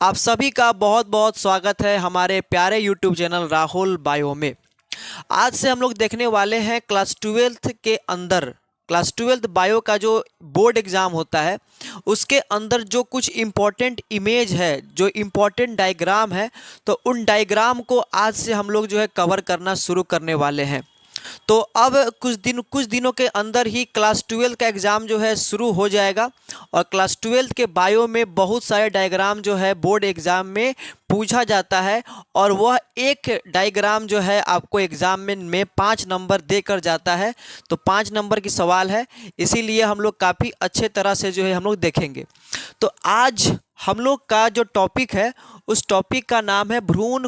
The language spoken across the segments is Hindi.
आप सभी का बहुत बहुत स्वागत है हमारे प्यारे YouTube चैनल राहुल बायो में। आज से हम लोग देखने वाले हैं क्लास 12th के अंदर क्लास 12th बायो का जो बोर्ड एग्ज़ाम होता है उसके अंदर जो कुछ इम्पोर्टेंट इमेज है, जो इम्पोर्टेंट डायग्राम है, तो उन डायग्राम को आज से हम लोग जो है कवर करना शुरू करने वाले हैं। तो अब कुछ दिनों के अंदर ही क्लास 12 का एग्ज़ाम जो है शुरू हो जाएगा और क्लास 12 के बायो में बहुत सारे डायग्राम जो है बोर्ड एग्ज़ाम में पूछा जाता है और वह एक डायग्राम जो है आपको एग्ज़ाम में 5 नंबर देकर जाता है। तो 5 नंबर की सवाल है, इसीलिए हम लोग काफ़ी अच्छे तरह से जो है हम लोग देखेंगे। तो आज हम लोग का जो टॉपिक है उस टॉपिक का नाम है भ्रूण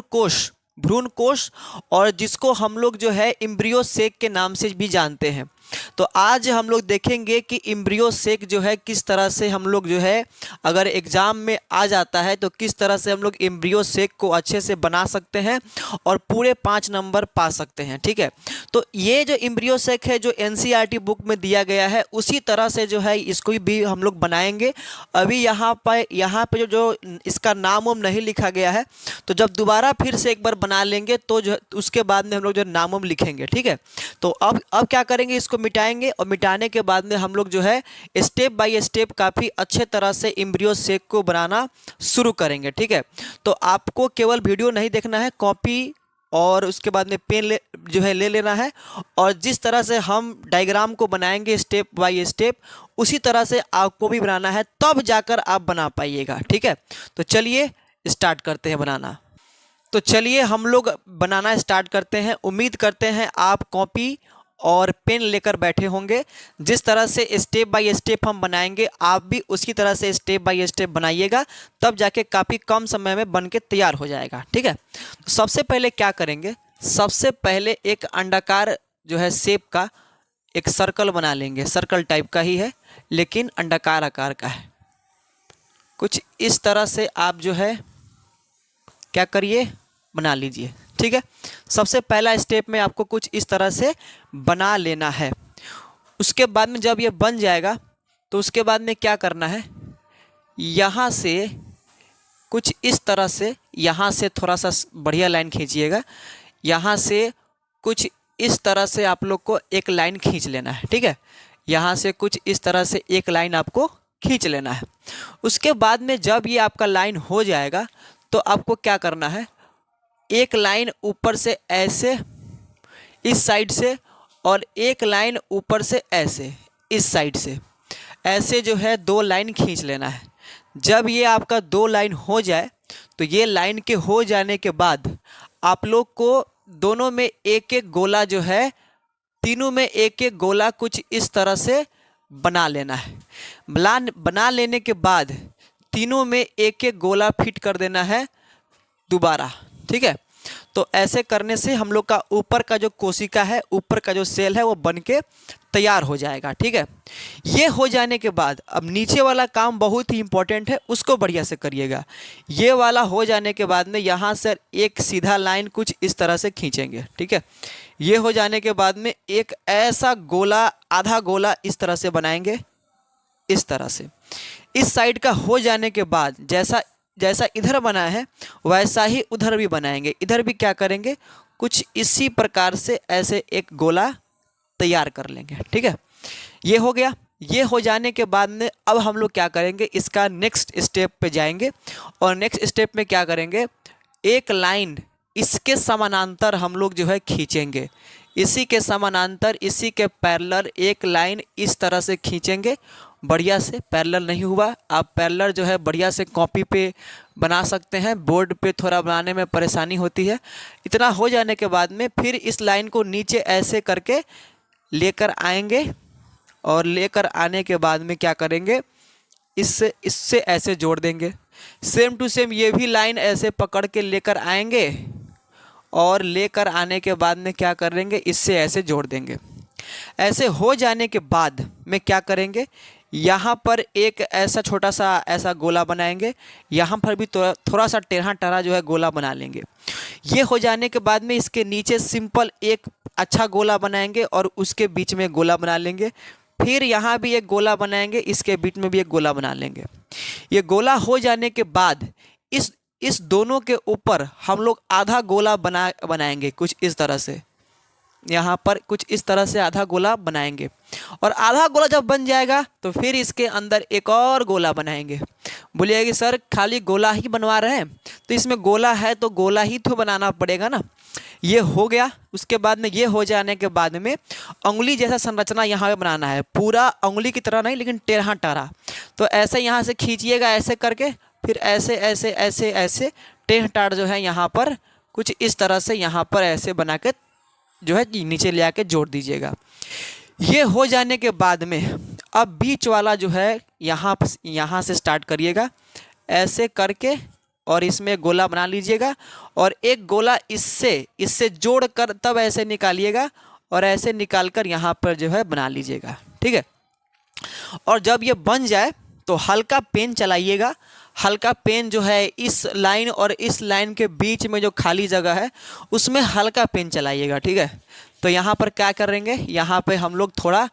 कोश, और जिसको हम लोग जो है एम्ब्रियो सेक के नाम से भी जानते हैं। तो आज हम लोग देखेंगे कि एम्ब्रियो सेक जो है किस तरह से हम लोग जो है अगर एग्ज़ाम में आ जाता है तो किस तरह से हम लोग एम्ब्रियो सेक को अच्छे से बना सकते हैं और पूरे 5 नंबर पा सकते हैं। ठीक है, तो ये जो एम्ब्रियो सेक है जो NCERT बुक में दिया गया है उसी तरह से जो है इसको भी हम लोग बनाएंगे। अभी यहाँ पे जो इसका नाम वाम नहीं लिखा गया है, तो जब दोबारा फिर से एक बार बना लेंगे तो जो उसके बाद में हम लोग जो नाम वाम लिखेंगे। ठीक है, तो अब क्या करेंगे, इसको मिटाएंगे और मिटाने के बाद में हम लोग जो है स्टेप बाय स्टेप काफ़ी अच्छे तरह से एम्ब्रियो सेक को बनाना शुरू करेंगे। ठीक है, तो आपको केवल वीडियो नहीं देखना है, कॉपी और उसके बाद में पेन ले लेना है और जिस तरह से हम डायग्राम को बनाएंगे स्टेप बाय स्टेप उसी तरह से आपको भी बनाना है, तब जाकर आप बना पाइएगा। ठीक है, तो चलिए स्टार्ट करते हैं बनाना। तो चलिए हम लोग बनाना स्टार्ट करते हैं। उम्मीद करते हैं आप कॉपी और पेन लेकर बैठे होंगे। जिस तरह से स्टेप बाय स्टेप हम बनाएंगे आप भी उसी तरह से स्टेप बाय स्टेप बनाइएगा, तब जाके काफ़ी कम समय में बन के तैयार हो जाएगा। ठीक है, तो सबसे पहले क्या करेंगे, सबसे पहले एक अंडाकार जो है शेप का एक सर्कल बना लेंगे। सर्कल टाइप का ही है लेकिन अंडाकार आकार का है। कुछ इस तरह से आप जो है क्या करिए, बना लीजिए। ठीक है, सबसे पहला स्टेप में आपको कुछ इस तरह से बना लेना है। उसके बाद में जब ये बन जाएगा तो उसके बाद में क्या करना है, यहाँ से कुछ इस तरह से, यहाँ से थोड़ा सा बढ़िया लाइन खींचिएगा। यहाँ से कुछ इस तरह से आप लोग को एक लाइन खींच लेना है। ठीक है, यहाँ से कुछ इस तरह से एक लाइन आपको खींच लेना है। उसके बाद में जब ये आपका लाइन हो जाएगा तो आपको क्या करना है, एक लाइन ऊपर से ऐसे इस साइड से और एक लाइन ऊपर से ऐसे इस साइड से, ऐसे जो है 2 लाइन खींच लेना है। जब ये आपका 2 लाइन हो जाए तो ये लाइन के हो जाने के बाद आप लोग को दोनों में एक एक गोला जो है, तीनों में एक एक गोला कुछ इस तरह से बना लेना है। बना लेने के बाद तीनों में एक एक गोला फिट कर देना है दोबारा। ठीक है, तो ऐसे करने से हम लोग का ऊपर का जो कोशिका है, ऊपर का जो सेल है वो बन के तैयार हो जाएगा। ठीक है, ये हो जाने के बाद अब नीचे वाला काम बहुत ही इंपॉर्टेंट है, उसको बढ़िया से करिएगा। ये वाला हो जाने के बाद में यहाँ से एक सीधा लाइन कुछ इस तरह से खींचेंगे। ठीक है, ये हो जाने के बाद में एक ऐसा गोला, आधा गोला इस तरह से बनाएंगे, इस तरह से। इस साइड का हो जाने के बाद जैसा इधर बना है वैसा ही उधर भी बनाएंगे। इधर भी क्या करेंगे, कुछ इसी प्रकार से ऐसे एक गोला तैयार कर लेंगे। ठीक है, ये हो गया। ये हो जाने के बाद में अब हम लोग क्या करेंगे, इसका नेक्स्ट स्टेप पे जाएंगे और नेक्स्ट स्टेप में क्या करेंगे, एक लाइन इसके समानांतर हम लोग जो है खींचेंगे। इसी के समानांतर, इसी के पैरेलल एक लाइन इस तरह से खींचेंगे। बढ़िया से, पैरेलल नहीं हुआ, आप पैरेलल जो है बढ़िया से कॉपी पे बना सकते हैं, बोर्ड पे थोड़ा बनाने में परेशानी होती है। इतना हो जाने के बाद में फिर इस लाइन को नीचे ऐसे करके लेकर आएंगे और लेकर आने के बाद में क्या करेंगे, इससे ऐसे जोड़ देंगे। सेम टू सेम ये भी लाइन ऐसे पकड़ के लेकर आएंगे और लेकर आने के बाद में क्या करेंगे, इससे ऐसे जोड़ देंगे। ऐसे हो जाने के बाद में क्या करेंगे, यहाँ पर एक ऐसा छोटा सा ऐसा गोला बनाएंगे, यहाँ पर भी थोड़ा सा टेढ़ा टरा जो है गोला बना लेंगे। ये हो जाने के बाद में इसके नीचे सिंपल एक अच्छा गोला बनाएंगे और उसके बीच में गोला बना लेंगे। फिर यहाँ भी एक गोला बनाएंगे, इसके बीच में भी एक गोला बना लेंगे। ये गोला हो जाने के बाद इस इस दोनों के ऊपर हम लोग आधा गोला बनाएंगे कुछ इस तरह से, यहाँ पर कुछ इस तरह से आधा गोला बनाएंगे। और आधा गोला जब बन जाएगा तो फिर इसके अंदर एक और गोला बनाएंगे। बोलिए कि सर खाली गोला ही बनवा रहे हैं, तो इसमें गोला है तो गोला ही तो बनाना पड़ेगा ना। ये हो गया। उसके बाद में ये हो जाने के बाद में उंगली जैसा संरचना यहाँ पे बनाना है, पूरा उंगली की तरह नहीं लेकिन टेढ़ा टाढ़ा। तो ऐसे यहाँ से खींचिएगा ऐसे करके, फिर ऐसे ऐसे ऐसे ऐसे टेढ़ टाढ़ जो है यहाँ पर कुछ इस तरह से यहाँ पर ऐसे बना के जो है नीचे ले आके जोड़ दीजिएगा। ये हो जाने के बाद में अब बीच वाला जो है यहाँ से स्टार्ट करिएगा ऐसे करके, और इसमें गोला बना लीजिएगा और एक गोला इससे जोड़ कर तब ऐसे निकालिएगा और ऐसे निकाल कर यहाँ पर जो है बना लीजिएगा। ठीक है। और जब ये बन जाए तो हल्का पेन चलाइएगा। हल्का पेन जो है इस लाइन और इस लाइन के बीच में जो खाली जगह है उसमें हल्का पेन चलाइएगा। ठीक है। तो यहाँ पर क्या करेंगे, यहाँ पे हम लोग थोड़ा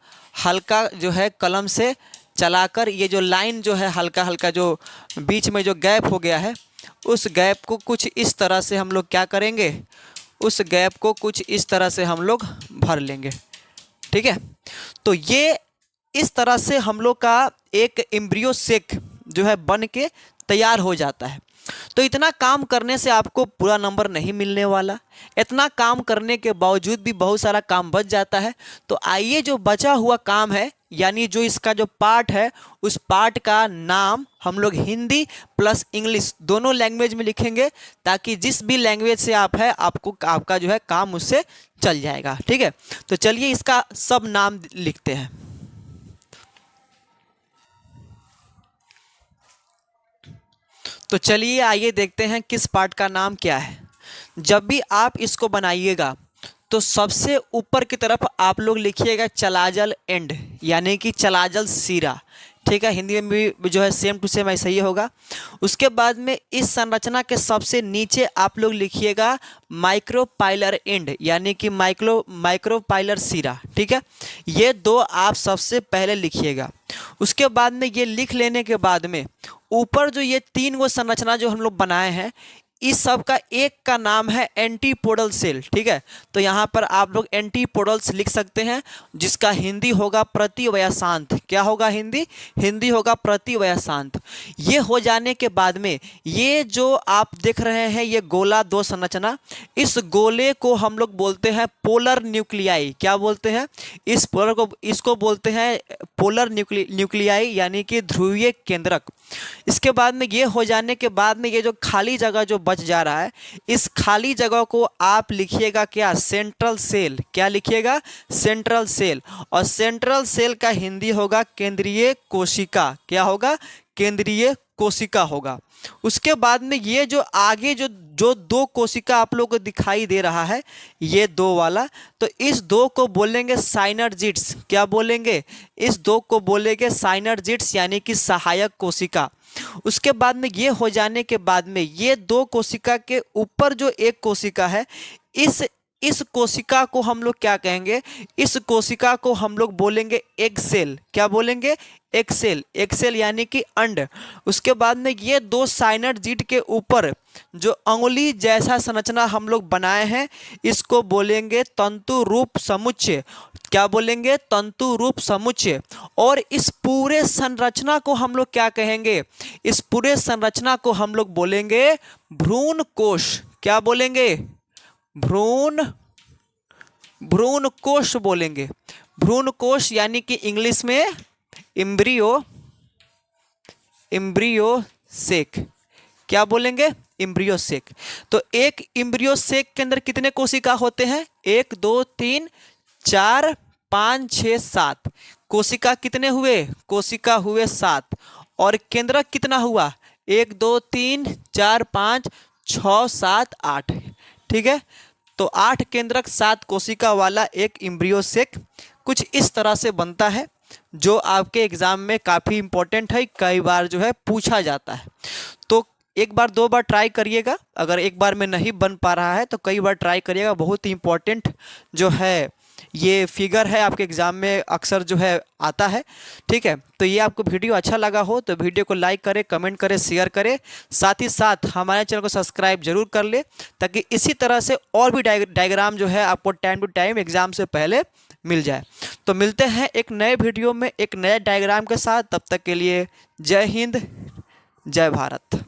हल्का जो है कलम से चलाकर ये जो लाइन जो है हल्का हल्का जो बीच में जो गैप हो गया है उस गैप को कुछ इस तरह से हम लोग क्या करेंगे, उस गैप को कुछ इस तरह से हम लोग भर लेंगे। ठीक है। तो ये इस तरह से हम लोग का एक एम्ब्रियो सेक जो है बन के तैयार हो जाता है। तो इतना काम करने से आपको पूरा नंबर नहीं मिलने वाला। इतना काम करने के बावजूद भी बहुत सारा काम बच जाता है। तो आइए जो बचा हुआ काम है, यानी जो इसका जो पार्ट है उस पार्ट का नाम हम लोग हिंदी प्लस इंग्लिश दोनों लैंग्वेज में लिखेंगे, ताकि जिस भी लैंग्वेज से आप है आपका जो है काम उससे चल जाएगा। ठीक है। तो चलिए इसका सब नाम लिखते हैं। तो चलिए आइए देखते हैं किस पार्ट का नाम क्या है। जब भी आप इसको बनाइएगा तो सबसे ऊपर की तरफ आप लोग लिखिएगा चलाजल एंड, यानी कि चलाजल सिरा। ठीक है। हिंदी में भी जो है सेम टू सेम ऐसा ही होगा। उसके बाद में इस संरचना के सबसे नीचे आप लोग लिखिएगा माइक्रोपाइलर एंड, यानी कि माइक्रोपाइलर सिरा। ठीक है। ये दो आप सबसे पहले लिखिएगा। उसके बाद में ये लिख लेने के बाद में ऊपर जो ये तीन वो संरचना जो हम लोग बनाए हैं इस सब का एक का नाम है एंटीपोडल सेल। ठीक है। तो यहाँ पर आप लोग एंटीपोडल्स लिख सकते हैं, जिसका हिंदी होगा प्रतिवयसांत। क्या होगा हिंदी होगा प्रतिवयसांत। ये हो जाने के बाद में ये जो आप देख रहे हैं ये गोला दो संरचना, इस गोले को हम लोग बोलते हैं पोलर न्यूक्लियाई। क्या बोलते हैं इसको बोलते हैं पोलर न्यूक्लियाई, यानी कि ध्रुवीय केंद्रक। इसके बाद में ये हो जाने के बाद में ये जो खाली जगह जो बच जा रहा है इस खाली जगह को आप लिखिएगा क्या, सेंट्रल सेल। क्या लिखिएगा, सेंट्रल सेल। और सेंट्रल सेल का हिंदी होगा केंद्रीय कोशिका। क्या होगा, केंद्रीय कोशिका होगा। उसके बाद में ये जो आगे जो दो कोशिका आप लोगों को दिखाई दे रहा है ये दो वाला, तो इस दो को बोलेंगे साइनर्जिड्स। क्या बोलेंगे, इस दो को बोलेंगे साइनर्जिड्स, यानी कि सहायक कोशिका। उसके बाद में ये हो जाने के बाद में ये दो कोशिका के ऊपर जो एक कोशिका है इस कोशिका को हम लोग क्या कहेंगे, इस कोशिका को हम लोग बोलेंगे एग सेल। क्या बोलेंगे, एग सेल। एग सेल यानी कि अंड। उसके बाद में ये दो साइनर्जिड के ऊपर जो अंगुली जैसा संरचना हम लोग बनाए हैं इसको बोलेंगे तंतु रूप समुच्चय। क्या बोलेंगे, तंतु रूप समुच्चय। और इस पूरे संरचना को हम लोग क्या कहेंगे, इस पूरे संरचना को हम लोग बोलेंगे भ्रूण कोश। क्या बोलेंगे, भ्रूण कोश बोलेंगे। भ्रूण कोश यानी कि इंग्लिश में इम्ब्रियो सेक। क्या बोलेंगे, इम्ब्रियो सेक। तो एक इम्ब्रियो सेक के अंदर कितने कोशिका होते हैं, 1 2 3 4 5 6 7 कोशिका। कितने हुए, कोशिका हुए 7। और केंद्रक कितना हुआ, 1 2 3 4 5 6 7 8। ठीक है। तो 8 केंद्रक 7 कोशिका वाला एक इम्ब्रियो सेक कुछ इस तरह से बनता है, जो आपके एग्जाम में काफ़ी इंपॉर्टेंट है, कई बार जो है पूछा जाता है। तो एक बार दो बार ट्राई करिएगा, अगर एक बार में नहीं बन पा रहा है तो कई बार ट्राई करिएगा। बहुत ही इंपॉर्टेंट जो है ये फिगर है आपके एग्ज़ाम में अक्सर जो है आता है। ठीक है, तो ये आपको वीडियो अच्छा लगा हो तो वीडियो को लाइक करें, कमेंट करें, शेयर करें, साथ ही साथ हमारे चैनल को सब्सक्राइब जरूर कर ले, ताकि इसी तरह से और भी डायग्राम जो है आपको टाइम टू टाइम एग्ज़ाम से पहले मिल जाए। तो मिलते हैं एक नए वीडियो में एक नए डायग्राम के साथ, तब तक के लिए जय हिंद, जय भारत।